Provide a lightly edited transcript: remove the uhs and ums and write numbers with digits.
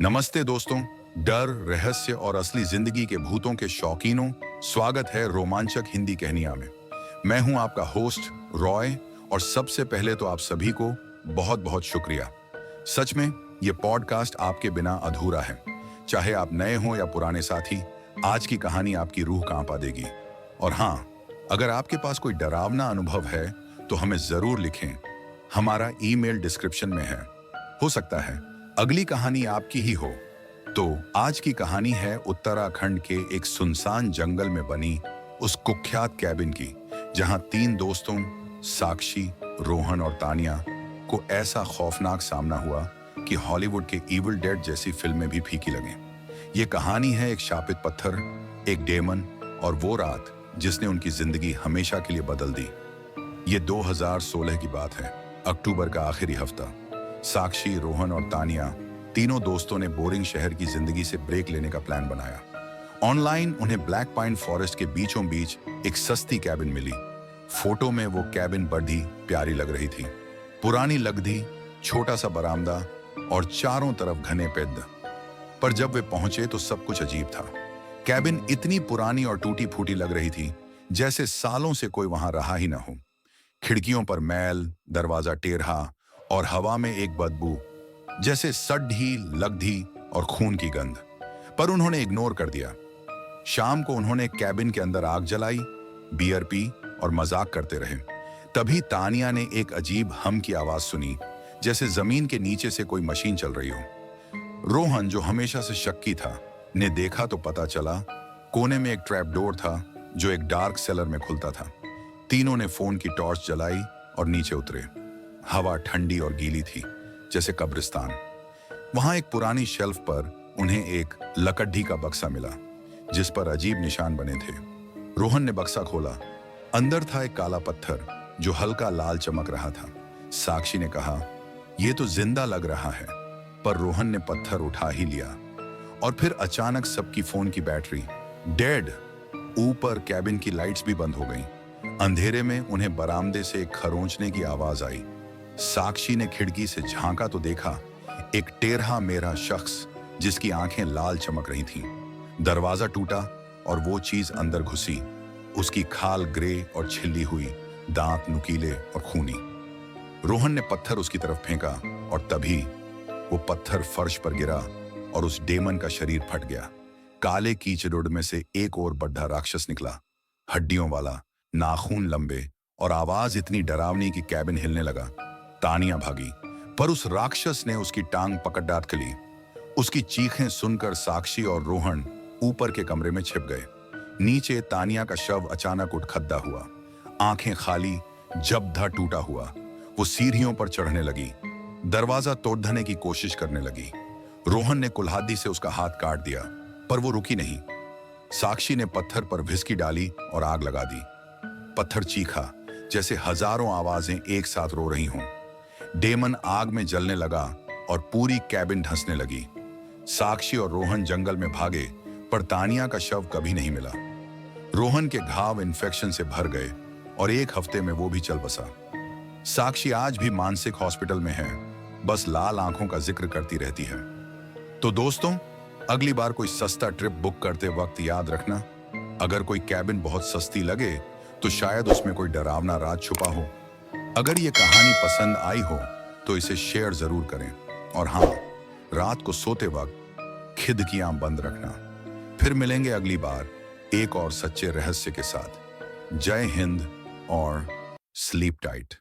नमस्ते दोस्तों। डर, रहस्य और असली जिंदगी के भूतों के शौकीनों, स्वागत है रोमांचक हिंदी कहानियां में। मैं हूं आपका होस्ट रॉय और सबसे पहले तो आप सभी को बहुत बहुत शुक्रिया। सच में ये पॉडकास्ट आपके बिना अधूरा है। चाहे आप नए हो या पुराने साथी, आज की कहानी आपकी रूह कांपा देगी। और हाँ, अगर आपके पास कोई डरावना अनुभव है तो हमें जरूर लिखें। हमारा ईमेल डिस्क्रिप्शन में है। हो सकता है अगली कहानी आपकी ही हो। तो आज की कहानी है उत्तराखंड के एक सुनसान जंगल में बनी उस कुख्यात कैबिन की, जहां तीन दोस्तों साक्षी, रोहन और तानिया को ऐसा खौफनाक सामना हुआ कि हॉलीवुड के इविल डेड जैसी फिल्में भी फीकी लगें। ये कहानी है एक शापित पत्थर, एक डेमन और वो रात जिसने उनकी जिंदगी हमेशा के लिए बदल दी। ये 2016 की बात है, अक्टूबर का आखिरी हफ्ता। साक्षी, रोहन और तानिया तीनों दोस्तों ने बोरिंग शहर की जिंदगी से ब्रेक लेने का प्लान बनाया। ऑनलाइन उन्हें ब्लैक पाइन फॉरेस्ट के बीचों बीच एक सस्ती कैबिन मिली। फोटो में वो कैबिन बड़ी प्यारी लग रही थी। पुरानी लगदी, छोटा सा बरामदा और चारों तरफ घने पेड़। पर जब वे पहुंचे तो सब कुछ अजीब था। कैबिन इतनी पुरानी और टूटी फूटी लग रही थी जैसे सालों से कोई वहां रहा ही ना हो। खिड़कियों पर मैल, दरवाजा टेढ़ा और हवा में एक बदबू, जैसे सड्ढी, लगधी और खून की गंध। पर उन्होंने इग्नोर कर दिया। शाम को उन्होंने कैबिन के अंदर आग जलाई, बियर पी और मजाक करते रहे। तभी तानिया ने एक अजीब हम की आवाज सुनी, जैसे जमीन के नीचे से कोई मशीन चल रही हो। रोहन, जो हमेशा से शक्की था, ने देखा तो पता चला कोने में एक ट्रैप डोर था जो एक डार्क सेलर में खुलता था। तीनों ने फोन की टॉर्च जलाई और नीचे उतरे। हवा ठंडी और गीली थी, जैसे कब्रिस्तान। वहां एक पुरानी शेल्फ पर उन्हें एक लकड़ी का बक्सा मिला, जिस पर अजीब निशान बने थे। रोहन ने बक्सा खोला। अंदर था एक काला पत्थर जो हल्का लाल चमक रहा था। साक्षी ने कहा, यह तो जिंदा लग रहा है। पर रोहन ने पत्थर उठा ही लिया और फिर अचानक सबकी फोन की बैटरी डेड। ऊपर कैबिन की लाइट्स भी बंद हो गईं। अंधेरे में उन्हें बरामदे से एक खरोंचने की आवाज आई। साक्षी ने खिड़की से झांका तो देखा एक टेढ़ा मेढ़ा शख्स, जिसकी आंखें लाल चमक रही थीं। दरवाजा टूटा और वो चीज अंदर घुसी। उसकी खाल ग्रे और छिल्ली हुई, दांत नुकीले और खूनी। रोहन ने पत्थर उसकी तरफ फेंका और तभी वो पत्थर फर्श पर गिरा और उस डेमन का शरीर फट गया। काले कीचड़ में से एक और बड़ा राक्षस निकला, हड्डियों वाला, नाखून लंबे और आवाज इतनी डरावनी कि कैबिन हिलने लगा। तानिया भागी, पर उस राक्षस ने उसकी टांग पकड़ डांट ली। उसकी चीखें सुनकर साक्षी और रोहन ऊपर के कमरे में छिप गए। नीचे तानिया का शव अचानक उठ खद्दा हुआ, आंखें खाली, जबधा टूटा हुआ। वो सीढ़ियों पर चढ़ने लगी, दरवाजा तोड़ने की कोशिश करने लगी। रोहन ने कुल्हाड़ी से उसका हाथ काट दिया, पर वो रुकी नहीं। साक्षी ने पत्थर पर व्हिस्की डाली और आग लगा दी। पत्थर चीखा जैसे हजारों आवाजें एक साथ रो रही हों। डेमन आग में जलने लगा और पूरी कैबिन धंसने लगी। साक्षी और रोहन जंगल में भागे, पर तानिया का शव कभी नहीं मिला। रोहन के घाव इन्फेक्शन से भर गए और एक हफ्ते में वो भी चल बसा। साक्षी आज भी मानसिक हॉस्पिटल में है, बस लाल आंखों का जिक्र करती रहती है। तो दोस्तों, अगली बार कोई सस्ता ट्रिप बुक करते वक्त याद रखना, अगर कोई कैबिन बहुत सस्ती लगे तो शायद उसमें कोई डरावना राज छुपा हो। अगर ये कहानी पसंद आई हो तो इसे शेयर जरूर करें। और हाँ, रात को सोते वक्त खिड़कियां बंद रखना। फिर मिलेंगे अगली बार एक और सच्चे रहस्य के साथ। जय हिंद और स्लीप टाइट।